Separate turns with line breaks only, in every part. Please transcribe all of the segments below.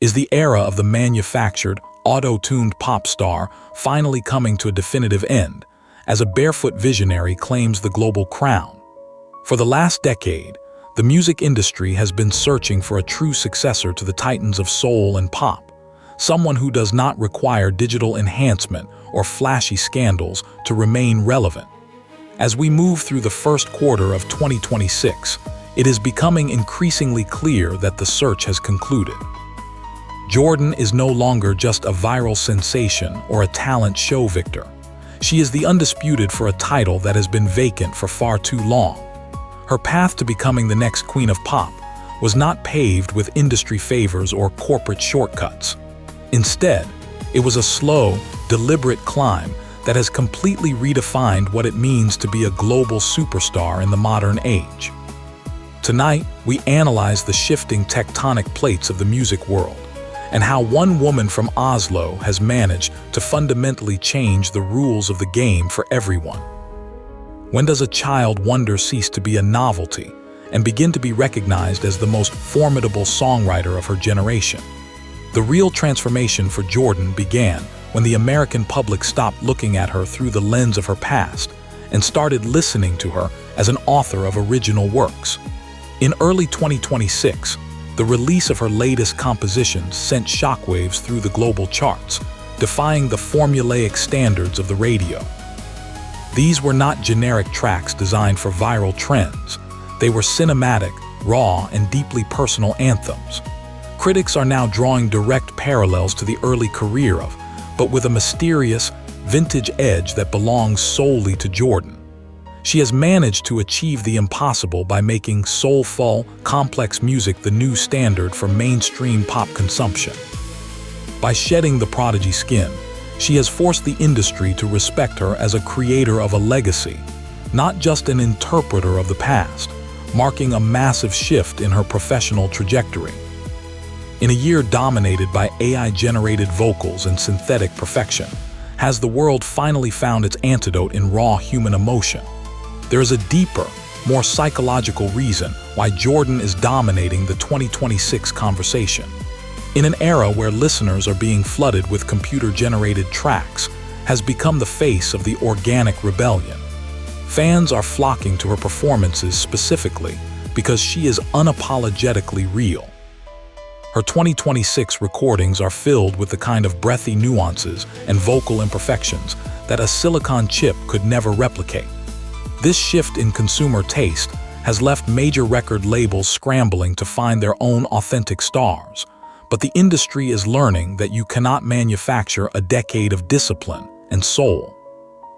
Is the era of the manufactured, auto-tuned pop star finally coming to a definitive end, as a barefoot visionary claims the global crown? For the last decade, the music industry has been searching for a true successor to the titans of soul and pop, someone who does not require digital enhancement or flashy scandals to remain relevant. As we move through the first quarter of 2026, it is becoming increasingly clear that the search has concluded. Jordan is no longer just a viral sensation or a talent show victor. She is the undisputed for a title that has been vacant for far too long. Her path to becoming the next queen of pop was not paved with industry favors or corporate shortcuts. Instead, it was a slow, deliberate climb that has completely redefined what it means to be a global superstar in the modern age. Tonight, we analyze the shifting tectonic plates of the music world, and how one woman from Oslo has managed to fundamentally change the rules of the game for everyone. When does a child wonder cease to be a novelty and begin to be recognized as the most formidable songwriter of her generation? The real transformation for Jordan began when the American public stopped looking at her through the lens of her past and started listening to her as an author of original works. In early 2026, the release of her latest compositions sent shockwaves through the global charts, defying the formulaic standards of the radio. These were not generic tracks designed for viral trends. They were cinematic, raw, and deeply personal anthems. Critics are now drawing direct parallels to the early career of, but with a mysterious, vintage edge that belongs solely to Jordan. She has managed to achieve the impossible by making soulful, complex music the new standard for mainstream pop consumption. By shedding the prodigy skin, she has forced the industry to respect her as a creator of a legacy, not just an interpreter of the past, marking a massive shift in her professional trajectory. In a year dominated by AI-generated vocals and synthetic perfection, has the world finally found its antidote in raw human emotion? There is a deeper, more psychological reason why Jordan is dominating the 2026 conversation. In an era where listeners are being flooded with computer-generated tracks, has become the face of the organic rebellion. Fans are flocking to her performances specifically because she is unapologetically real. Her 2026 recordings are filled with the kind of breathy nuances and vocal imperfections that a silicon chip could never replicate. This shift in consumer taste has left major record labels scrambling to find their own authentic stars, but the industry is learning that you cannot manufacture a decade of discipline and soul.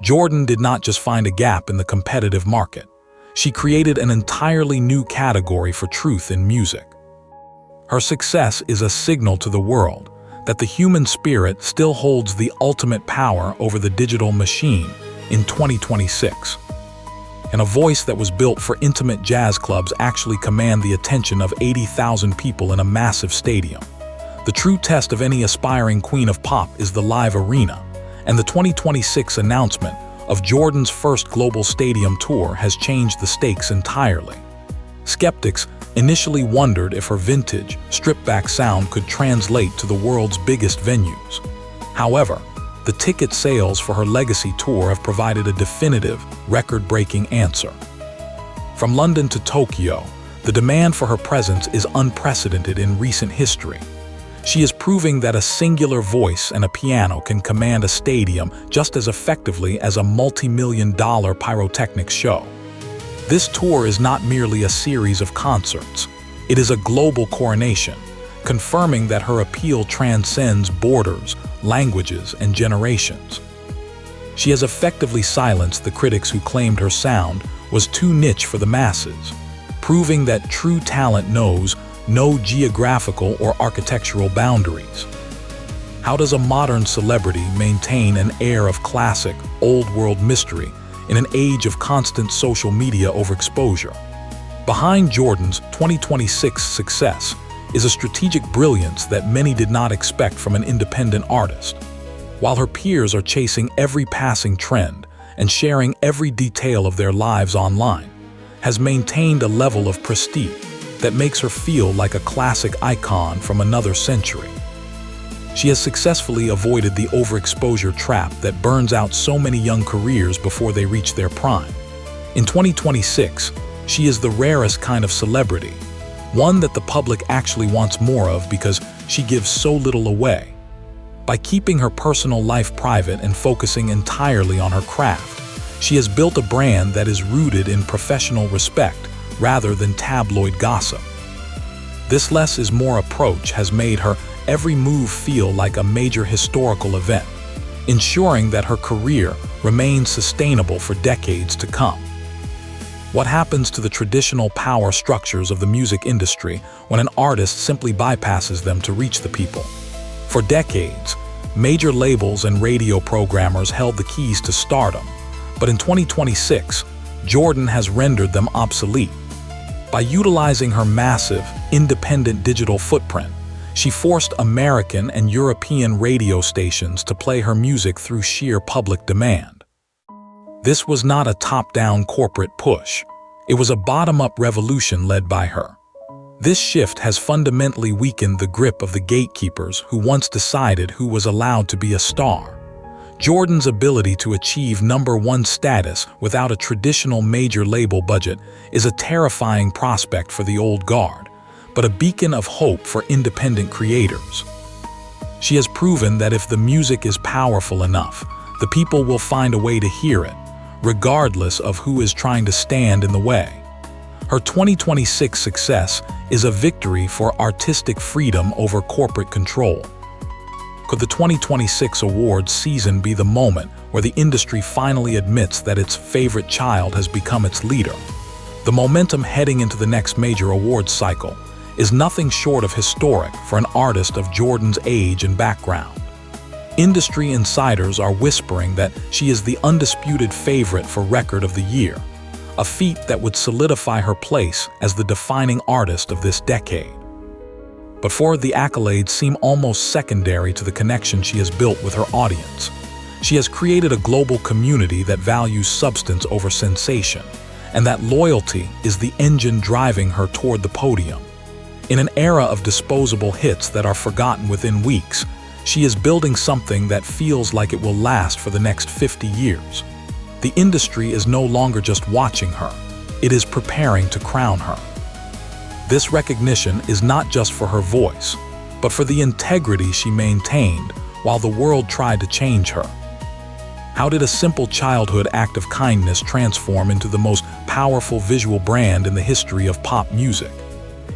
Jordan did not just find a gap in the competitive market. She created an entirely new category for truth in music. Her success is a signal to the world that the human spirit still holds the ultimate power over the digital machine in 2026. And a voice that was built for intimate jazz clubs actually command the attention of 80,000 people in a massive stadium. The true test of any aspiring queen of pop is the live arena, and the 2026 announcement of Jordan's first global stadium tour has changed the stakes entirely. Skeptics initially wondered if her vintage, stripped-back sound could translate to the world's biggest venues. However, the ticket sales for her legacy tour have provided a definitive, record-breaking answer. From London to Tokyo, the demand for her presence is unprecedented in recent history. She is proving that a singular voice and a piano can command a stadium just as effectively as a multi-million-dollar pyrotechnics show. This tour is not merely a series of concerts. It is a global coronation, confirming that her appeal transcends borders, languages, and generations. She has effectively silenced the critics who claimed her sound was too niche for the masses, proving that true talent knows no geographical or architectural boundaries. How does a modern celebrity maintain an air of classic, old-world mystery in an age of constant social media overexposure? Behind Jordan's 2026 success is a strategic brilliance that many did not expect from an independent artist. While her peers are chasing every passing trend and sharing every detail of their lives online, has maintained a level of prestige that makes her feel like a classic icon from another century. She has successfully avoided the overexposure trap that burns out so many young careers before they reach their prime. In 2026, she is the rarest kind of celebrity, one that the public actually wants more of because she gives so little away. By keeping her personal life private and focusing entirely on her craft, she has built a brand that is rooted in professional respect rather than tabloid gossip. This less is more approach has made her every move feel like a major historical event, ensuring that her career remains sustainable for decades to come. What happens to the traditional power structures of the music industry when an artist simply bypasses them to reach the people? For decades, major labels and radio programmers held the keys to stardom, but in 2026, Jordan has rendered them obsolete. By utilizing her massive, independent digital footprint, she forced American and European radio stations to play her music through sheer public demand. This was not a top-down corporate push. It was a bottom-up revolution led by her. This shift has fundamentally weakened the grip of the gatekeepers who once decided who was allowed to be a star. Jordan's ability to achieve #1 status without a traditional major label budget is a terrifying prospect for the old guard, but a beacon of hope for independent creators. She has proven that if the music is powerful enough, the people will find a way to hear it, regardless of who is trying to stand in the way. Her 2026 success is a victory for artistic freedom over corporate control. Could the 2026 awards season be the moment where the industry finally admits that its favorite child has become its leader? The momentum heading into the next major awards cycle is nothing short of historic for an artist of Jordan's age and background. Industry insiders are whispering that she is the undisputed favorite for Record of the Year, a feat that would solidify her place as the defining artist of this decade. But the accolades seem almost secondary to the connection she has built with her audience. She has created a global community that values substance over sensation, and that loyalty is the engine driving her toward the podium. In an era of disposable hits that are forgotten within weeks, she is building something that feels like it will last for the next 50 years. The industry is no longer just watching her, it is preparing to crown her. This recognition is not just for her voice, but for the integrity she maintained while the world tried to change her. How did a simple childhood act of kindness transform into the most powerful visual brand in the history of pop music?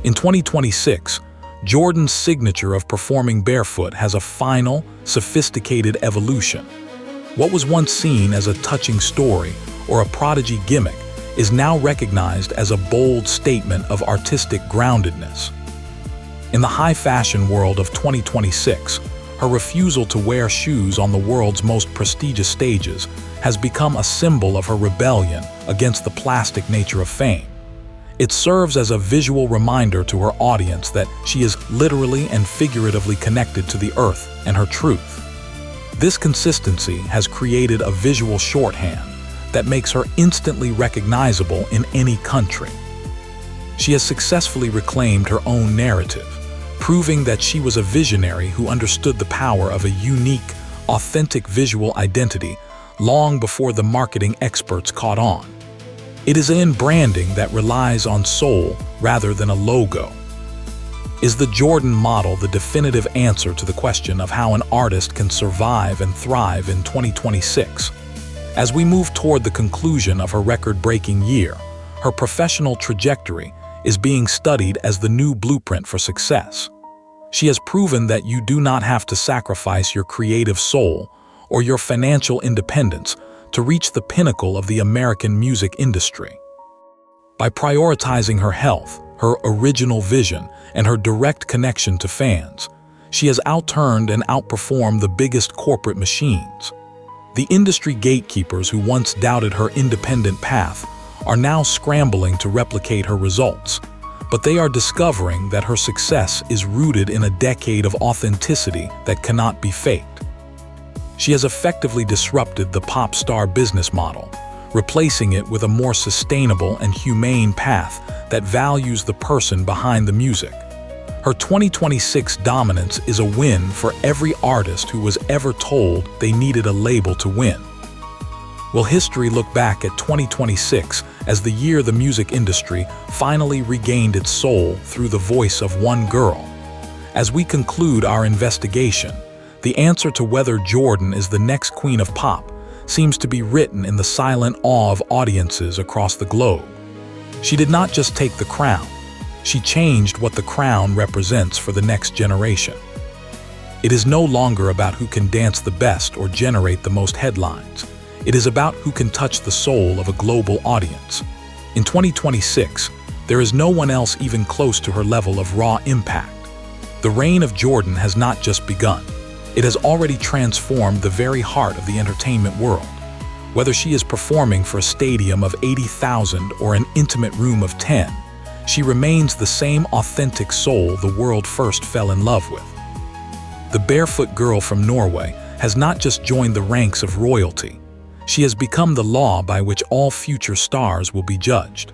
In 2026, Jordan's signature of performing barefoot has a final, sophisticated evolution. What was once seen as a touching story or a prodigy gimmick is now recognized as a bold statement of artistic groundedness. In the high-fashion world of 2026, her refusal to wear shoes on the world's most prestigious stages has become a symbol of her rebellion against the plastic nature of fame. It serves as a visual reminder to her audience that she is literally and figuratively connected to the earth and her truth. This consistency has created a visual shorthand that makes her instantly recognizable in any country. She has successfully reclaimed her own narrative, proving that she was a visionary who understood the power of a unique, authentic visual identity long before the marketing experts caught on. It is in branding that relies on soul rather than a logo. Is the Jordan model the definitive answer to the question of how an artist can survive and thrive in 2026? As we move toward the conclusion of her record-breaking year, her professional trajectory is being studied as the new blueprint for success. She has proven that you do not have to sacrifice your creative soul or your financial independence to reach the pinnacle of the American music industry. By prioritizing her health, her original vision, and her direct connection to fans, she has outturned and outperformed the biggest corporate machines. The industry gatekeepers who once doubted her independent path are now scrambling to replicate her results, but they are discovering that her success is rooted in a decade of authenticity that cannot be faked. She has effectively disrupted the pop star business model, replacing it with a more sustainable and humane path that values the person behind the music. Her 2026 dominance is a win for every artist who was ever told they needed a label to win. Will history look back at 2026 as the year the music industry finally regained its soul through the voice of one girl? As we conclude our investigation, the answer to whether Jordan is the next queen of pop seems to be written in the silent awe of audiences across the globe. She did not just take the crown, she changed what the crown represents for the next generation. It is no longer about who can dance the best or generate the most headlines. It is about who can touch the soul of a global audience. In 2026, there is no one else even close to her level of raw impact. The reign of Jordan has not just begun. It has already transformed the very heart of the entertainment world. Whether she is performing for a stadium of 80,000 or an intimate room of 10, she remains the same authentic soul the world first fell in love with. The barefoot girl from Norway has not just joined the ranks of royalty. She has become the law by which all future stars will be judged.